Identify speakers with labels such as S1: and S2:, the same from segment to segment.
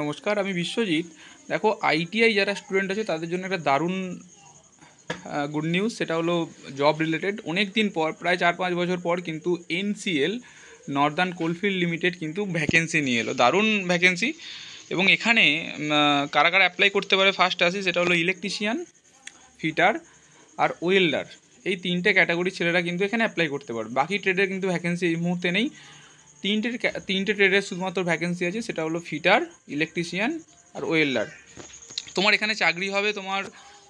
S1: নমস্কার, আমি বিশ্বজিৎ। দেখো, আইটিআই যারা স্টুডেন্ট আছে তাদের জন্য একটা দারুণ গুড নিউজ। সেটা হলো জব রিলেটেড। অনেক দিন পর, প্রায় 4-5 বছর পর কিন্তু এনসিএল, নর্দার্ন কোলফিল্ড লিমিটেড কিন্তু ভ্যাকেন্সি নিয়ে এলো, দারুণ ভ্যাকেন্সি। এবং এখানে কারা কারা অ্যাপ্লাই করতে পারে ফার্স্ট আসি, সেটা হলো ইলেকট্রিশিয়ান, ফিটার আর ওয়েল্ডার। এই তিনটে ক্যাটাগরির ছেলেরা কিন্তু এখানে অ্যাপ্লাই করতে পারবে। বাকি ট্রেডের কিন্তু ভ্যাকেন্সি এই মুহূর্তে নেই। তিনটে ট্রেডের শুধুমাত্র ভ্যাকেন্সি আছে, সেটা হলো ফিটার, ইলেকট্রিশিয়ান আর ওয়েল্ডার। তোমার এখানে চাকরি হবে, তোমার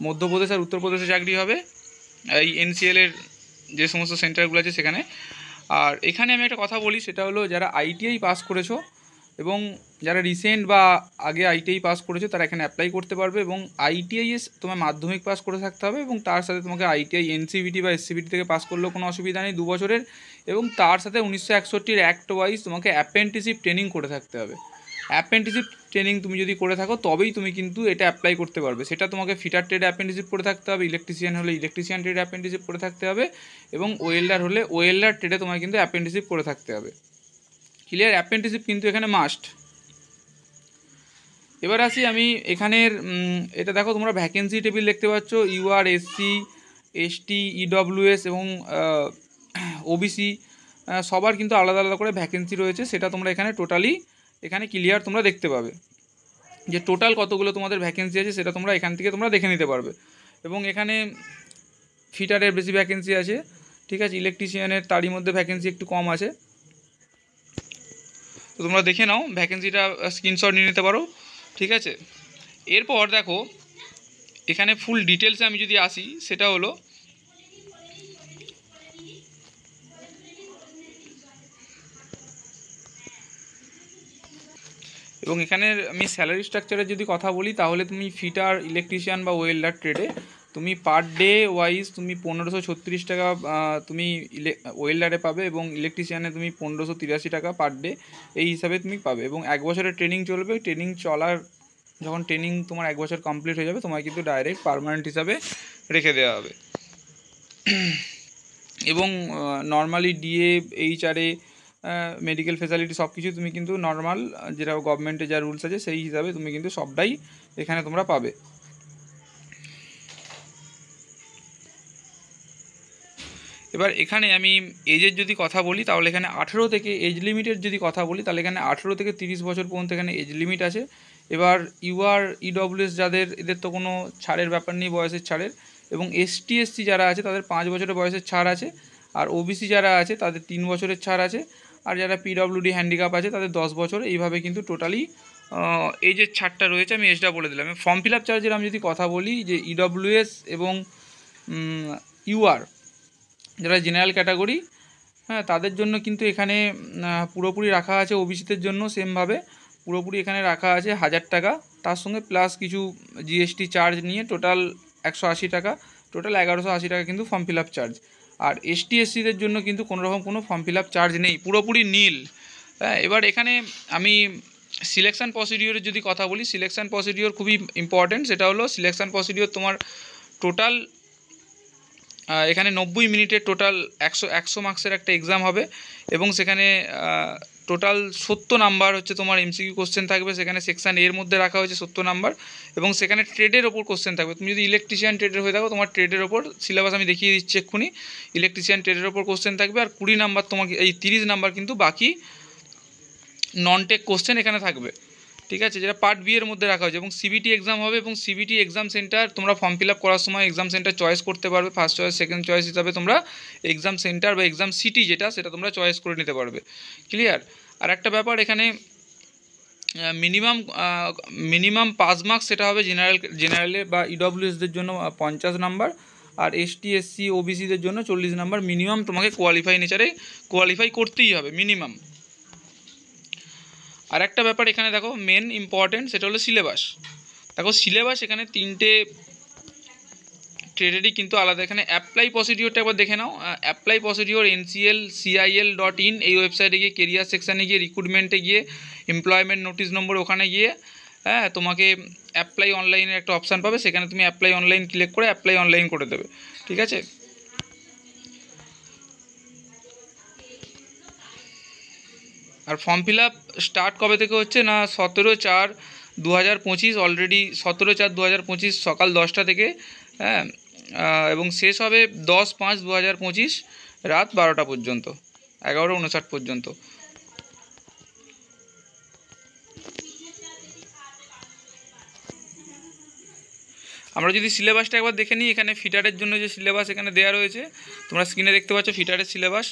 S1: মধ্যপ্রদেশ আর উত্তরপ্রদেশে চাকরি হবে এই এনসিএলের যে সমস্ত সেন্টারগুলো আছে সেখানে। আর এখানে আমি একটা কথা বলি, সেটা হলো যারা আইটিআই পাস করেছো এবং যারা রিসেন্ট বা আগে আইটিআই পাস করেছো তারা এখানে অ্যাপ্লাই করতে পারবে। এবং আইটিআই তোমার মাধ্যমিক পাস করে থাকতে হবে এবং তার সাথে তোমাকে আইটিআই এনসিভিটি বা এসসিভিটি থেকে পাস করলেও কোনো অসুবিধা নেই 2 বছরের। এবং তার সাথে 1961 অ্যাক্ট ওয়াইজ তোমাকে অ্যাপ্রেন্টিসশিপ ট্রেনিং করে থাকতে হবে। অ্যাপ্রেন্টিসশিপ ট্রেনিং তুমি যদি করে থাকো তবেই তুমি কিন্তু এটা অ্যাপ্লাই করতে পারবে। সেটা তোমাকে ফিটার ট্রেডে অ্যাপ্রেন্টিসশিপ করে থাকতে হবে, ইলেকট্রিশিয়ান হলে ইলেকট্রিশিয়ান ট্রেডে অ্যাপ্রেন্টিসশিপ করে থাকতে হবে, এবং ওয়েল্ডার হলে ওয়েল্ডার ট্রেডে তোমাকে কিন্তু অ্যাপ্রেন্টিসশিপ করে থাকতে হবে। ক্লিয়ার? অ্যাপ্রেন্টিসশিপ কিন্তু এখানে মাস্ট। এবার আসি আমি এখানের এটা দেখো, তোমরা ভ্যাকেন্সি টেবিল দেখতে পাচ্ছ। ইউআর, এসসি, এসটি, ইডব্লিউএস এবং ওবিসি সবার কিন্তু আলাদা আলাদা করে ভ্যাকেন্সি রয়েছে। সেটা তোমরা এখানে টোটালি এখানে ক্লিয়ার তোমরা দেখতে পাবে যে টোটাল কতগুলো তোমাদের ভ্যাকেন্সি আছে, সেটা তোমরা এখান থেকে তোমরা দেখে নিতে পারবে। এবং এখানে ফিটারের বেশি ভ্যাকেন্সি আছে, ঠিক আছে। ইলেকট্রিশিয়ানের তারই মধ্যে ভ্যাকেন্সি একটু কম আছে। তো তোমরা দেখে নাও, ভ্যাকেন্সিটা স্ক্রিনশট নিয়ে নিতে পারো, ঠিক আছে। এরপর দেখো, এখানে ফুল ডিটেলসে আমি যদি আসি, সেটা হলো এবং এখানের আমি স্যালারি স্ট্রাকচারের যদি কথা বলি, তাহলে তুমি ফিটার, ইলেকট্রিশিয়ান বা ওয়েল্ডার ট্রেডে তুমি পার ডে ওয়াইজ তুমি 1536 টাকা তুমি ওয়েল্ডারে পাবে, এবং ইলেকট্রিশিয়ানে তুমি 1583 টাকা পার ডে এই হিসাবে তুমি পাবে। এবং 1 বছরের ট্রেনিং চলবে। ট্রেনিং চলার যখন ট্রেনিং তোমার 1 বছর কমপ্লিট হয়ে যাবে, তোমার কিন্তু ডাইরেক্ট পার্মানেন্ট হিসাবে রেখে দেওয়া হবে। এবং normally DA, HRA, medical facility সব কিছু তুমি কিন্তু নর্মাল যেটা গভর্নমেন্টের যা রুলস আছে সেই হিসাবে তুমি কিন্তু সবটাই এখানে তোমরা পাবে। এবার এখানে আমি এজের যদি কথা বলি, তাহলে এখানে 18 থেকে এজ লিমিটের যদি কথা বলি, তাহলে এখানে 18 থেকে 30 বছর পর্যন্ত এখানে এজ লিমিট আছে। এবার ইউআর, ইডব্লিউএস যাদের, এদের তো কোনো ছাড়ের ব্যাপার নেই বয়সের ছাড়ের। এবং এসটি, এসসি যারা আছে তাদের 5 বছরের বয়সের ছাড় আছে। আর ওবিসি যারা আছে তাদের 3 বছরের ছাড় আছে। আর যারা পিডব্লিউডি হ্যান্ডিক্যাপ আছে তাদের 10 বছর। এইভাবে কিন্তু টোটালি এই যে ছাড়টা রয়েছে, আমি এজটা বলে দিলাম। ফর্ম ফিল আপ চার্জের আমি যদি কথা বলি, যে ইডব্লিউএস এবং ইউআর যারা জেনারেল ক্যাটাগরি, হ্যাঁ, তাদের জন্য কিন্তু এখানে পুরোপুরি রাখা আছে। ওবিসিদের জন্য সেমভাবে পুরোপুরি এখানে রাখা আছে 1000 টাকা, তার সঙ্গে প্লাস কিছু জিএসটি চার্জ নিয়ে টোটাল 180 টাকা, টোটাল 1180 টাকা কিন্তু ফর্ম ফিল আপ চার্জ। আর এসটি এসসিদের জন্য কিন্তু কোনোরকম কোনো ফর্ম ফিল আপ চার্জ নেই, পুরোপুরি নীল। হ্যাঁ, এবার এখানে আমি সিলেকশান প্রসিডিওরের যদি কথা বলি, সিলেকশান প্রসিডিওর খুবই ইম্পর্ট্যান্ট। সেটা হলো সিলেকশান প্রসিডিওর তোমার টোটাল এখানে 90 মিনিটের টোটাল 100 মার্কসের একটা এক্সাম হবে। এবং সেখানে টোটাল 70 নাম্বার হচ্ছে তোমার এমসিকিউ কোশ্চেন থাকবে। সেখানে সেকশান এর মধ্যে রাখা হয়েছে 70 নাম্বার, এবং সেখানে ট্রেডের ওপর কোশ্চেন থাকবে। তুমি যদি ইলেকট্রিশিয়ান ট্রেডের হয়ে থাকো, তোমার ট্রেডের ওপর সিলেবাস আমি দেখিয়ে দিচ্ছি এক্ষুনি। ইলেকট্রিশিয়ান ট্রেডের ওপর কোশ্চেন থাকবে, আর 20 নাম্বার তোমাকে, এই 30 নাম্বার কিন্তু বাকি নন টেক কোশ্চেন এখানে থাকবে, ঠিক আছে, যেটা পার্ট বি এর মধ্যে রাখা হয়েছে। এবং সিবিটি এক্সাম হবে, এবং সিবিটি এক্সাম সেন্টার তোমরা ফর্ম ফিল আপ করার সময় এক্সাম সেন্টার চয়েস করতে পারবে। ফার্স্ট চয়েস, সেকেন্ড চয়েস হিসাবে তোমরা এক্সাম সেন্টার বা এক্সাম সিটি যেটা, সেটা তোমরা চয়েস করে নিতে পারবে। ক্লিয়ার? আর একটা ব্যাপার, এখানে মিনিমাম 5 মার্কস সেটা হবে জেনারেলে বা ইডব্লিউএসদের জন্য 50 নাম্বার, আর এসটি, এসসি, ওবিসিদের জন্য 40 নাম্বার মিনিমাম তোমাকে কোয়ালিফাই করতেই হবে মিনিমাম। আর একটা ব্যাপার এখানে দেখো, মেন ইম্পর্টেন্ট, সেটা হলো সিলেবাস। দেখো, সিলেবাস এখানে 3টে ট্রেডেরই কিন্তু আলাদা। এখানে অ্যাপ্লাই প্রসিডিওরটা একবার দেখে নাও। অ্যাপ্লাই প্রসিডিওর nclcil.in এই ওয়েবসাইটে গিয়ে, কেরিয়ার সেকশানে গিয়ে, রিক্রুটমেন্টে গিয়ে, এমপ্লয়মেন্ট নোটিশ নম্বর ওখানে গিয়ে, হ্যাঁ, তোমাকে অ্যাপ্লাই অনলাইনের একটা অপশান পাবে। সেখানে তুমি অ্যাপ্লাই অনলাইন ক্লিক করে অ্যাপ্লাই অনলাইন করে দেবে, ঠিক আছে। আর ফর্ম ফিল আপ স্টার্ট কবে থেকে হচ্ছে না 17/4/2025, অলরেডি 17/4/2025 সকাল 10টা থেকে, হ্যাঁ, এবং শেষ হবে 10/5/2025 রাত 12টা পর্যন্ত, 11:59 পর্যন্ত। আমরা যদি সিলেবাসটা একবার দেখে নিই, এখানে ফিটারের জন্য যে সিলেবাস এখানে দেওয়া রয়েছে, তোমরা স্ক্রিনে দেখতে পাচ্ছ ফিটারের সিলেবাস।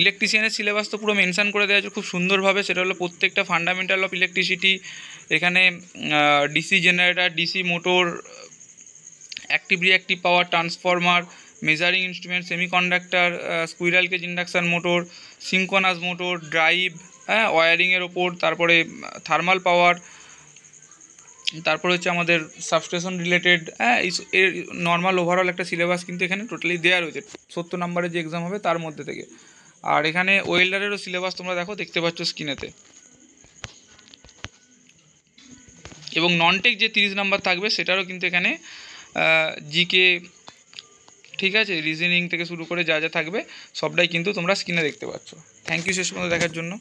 S1: ইলেকট্রিশিয়ানের সিলেবাস তো পুরো মেনশান করে দেওয়া আছে খুব সুন্দরভাবে। সেটা হলো প্রত্যেকটা ফান্ডামেন্টাল অফ ইলেকট্রিসিটি, এখানে DC generator, DC motor, active reactive power transformer, measuring instrument, semiconductor, squirrel cage induction motor, synchronous motor, drive, হ্যাঁ, ওয়ারিংয়ের ওপর, তারপরে থার্মাল পাওয়ার, তারপরে হচ্ছে আমাদের সাবস্টেশন রিলেটেড, হ্যাঁ, এর নর্মাল ওভারঅল একটা সিলেবাস কিন্তু এখানে টোটালি দেওয়া রয়েছে 70 নম্বরের যে এক্সাম হবে তার মধ্যে থেকে। আর এখানে ওয়েল্ডারেরও সিলেবাস তোমরা দেখতে পাচ্ছ স্ক্রিনেতে। এবং ননটেক যে 30 নম্বর থাকবে সেটারও কিন্তু এখানে জিকে, ঠিক আছে, রিজনিং থেকে শুরু করে যা যা থাকবে সবটাই কিন্তু তোমরা স্ক্রিনে দেখতে পাচ্ছ। থ্যাংক ইউ শেষ পর্যন্ত দেখার জন্য।